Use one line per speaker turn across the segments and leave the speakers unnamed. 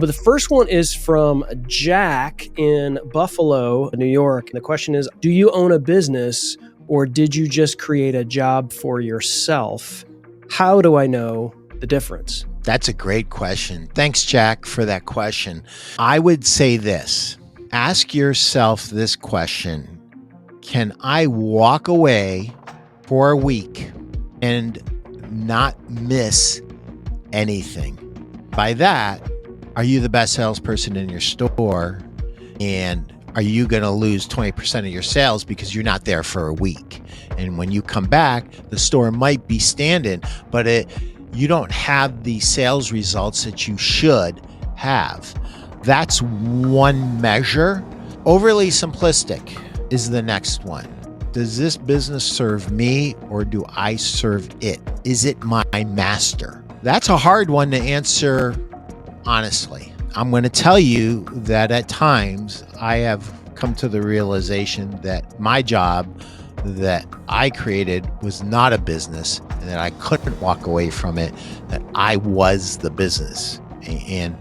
But the first one is from Jack in Buffalo, New York. And the question is, do you own a business or did you just create a job for yourself? How do I know the difference?
That's a great question. Thanks, Jack, for that question. I would say this. Ask yourself this question. Can I walk away for a week and not miss anything? By that, are you the best salesperson in your store? And are you going to lose 20% of your sales because you're not there for a week? And when you come back, the store might be standing, but you don't have the sales results that you should have. That's one measure. Overly simplistic is the next one. Does this business serve me or do I serve it? Is it my master? That's a hard one to answer honestly. I'm going to tell you that at times I have come to the realization that my job that I created was not a business and that I couldn't walk away from it, that I was the business. And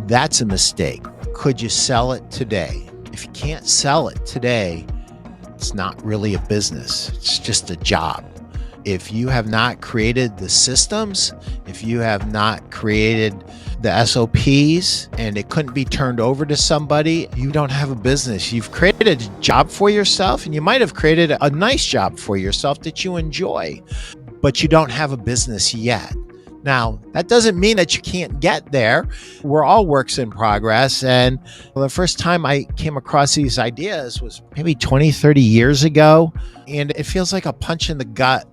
that's a mistake. Could you sell it today? If you can't sell it today, it's not really a business. It's just a job. If you have not created the systems, if you have not created the SOPs and it couldn't be turned over to somebody, you don't have a business. You've created a job for yourself and you might have created a nice job for yourself that you enjoy, but you don't have a business yet. Now, that doesn't mean that you can't get there. We're all works in progress. And the first time I came across these ideas was maybe 20, 30 years ago. And it feels like a punch in the gut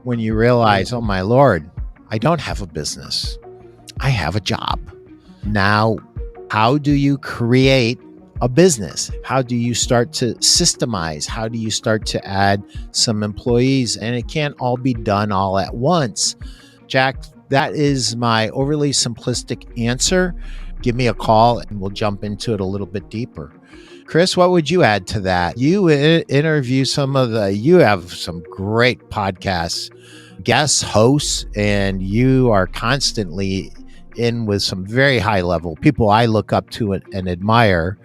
when you realize, oh my Lord, I don't have a business. I have a job. Now, how do you create a business? How do you start to systemize? How do you start to add some employees? And it can't all be done all at once. Jack, that is my overly simplistic answer. Give me a call and we'll jump into it a little bit deeper. Chris, what would you add to that? You interview you have some great podcasts, guest hosts, and you are constantly in with some very high level people I look up to and admire.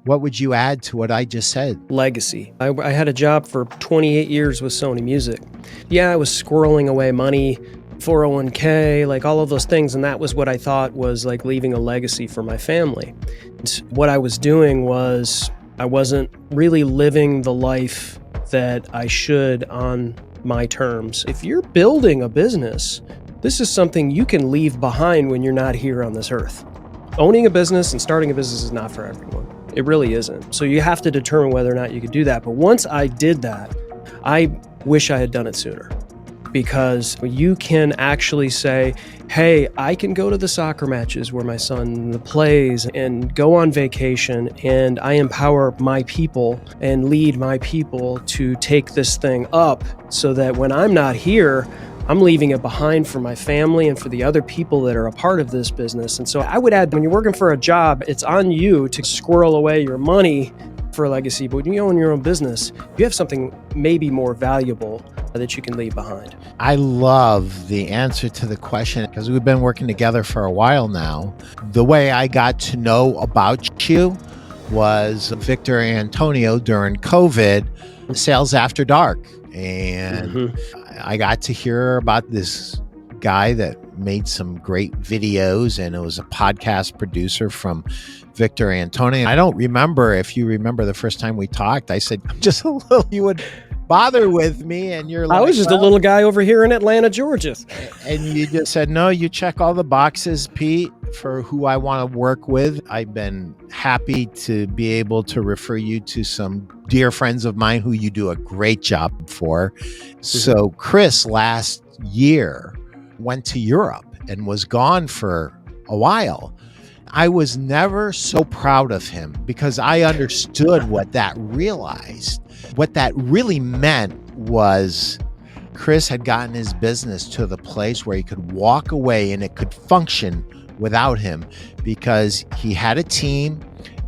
What would you add to what I just said?
Legacy. I had a job for 28 years with Sony Music. Yeah, I was squirreling away money, 401k, like all of those things. And that was what I thought was like leaving a legacy for my family. And what I was doing was I wasn't really living the life that I should on my terms. If you're building a business, this is something you can leave behind when you're not here on this earth. Owning a business and starting a business is not for everyone. It really isn't. So you have to determine whether or not you could do that. But once I did that, I wish I had done it sooner. Because you can actually say, hey, I can go to the soccer matches where my son plays and go on vacation, and I empower my people and lead my people to take this thing up so that when I'm not here, I'm leaving it behind for my family and for the other people that are a part of this business. And so I would add, when you're working for a job, it's on you to squirrel away your money for a legacy. But when you own your own business, you have something maybe more valuable that you can leave behind.
I love the answer to the question because we've been working together for a while now. The way I got to know about you was Victor Antonio during COVID, Sales After Dark. And I got to hear about this guy that made some great videos, and it was a podcast producer from Victor Antonio. I don't remember if you remember the first time we talked. I said, just a little, you would bother with me, and you're like,
I was just a little guy over here in Atlanta, Georgia.
And you just said, no, you check all the boxes, Pete, for who I want to work with. I've been happy to be able to refer you to some dear friends of mine who you do a great job for. So Chris last year went to Europe and was gone for a while. I was never so proud of him because I understood what that really meant was Chris had gotten his business to the place where he could walk away and it could function without him because he had a team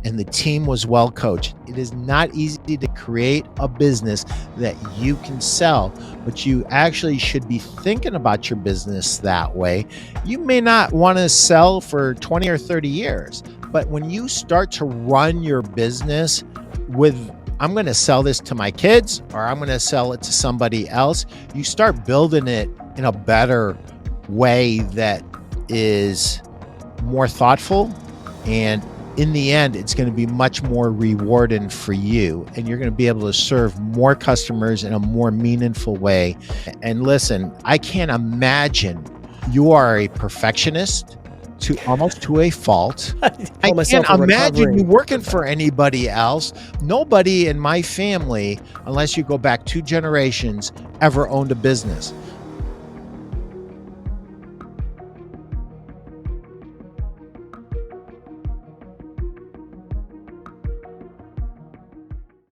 and the team was well coached. It is not easy to create a business that you can sell, but you actually should be thinking about your business that way. You may not want to sell for 20 or 30 years, but when you start to run your business with, I'm going to sell this to my kids or I'm going to sell it to somebody else, you start building it in a better way that is more thoughtful, and in the end it's going to be much more rewarding for you, and you're going to be able to serve more customers in a more meaningful way. And listen, I can't imagine, you are a perfectionist to almost to a fault.
I
I
call
can't
myself a
imagine you
recovering
working for anybody else. Nobody in my family, unless you go back 2 generations, ever owned a business.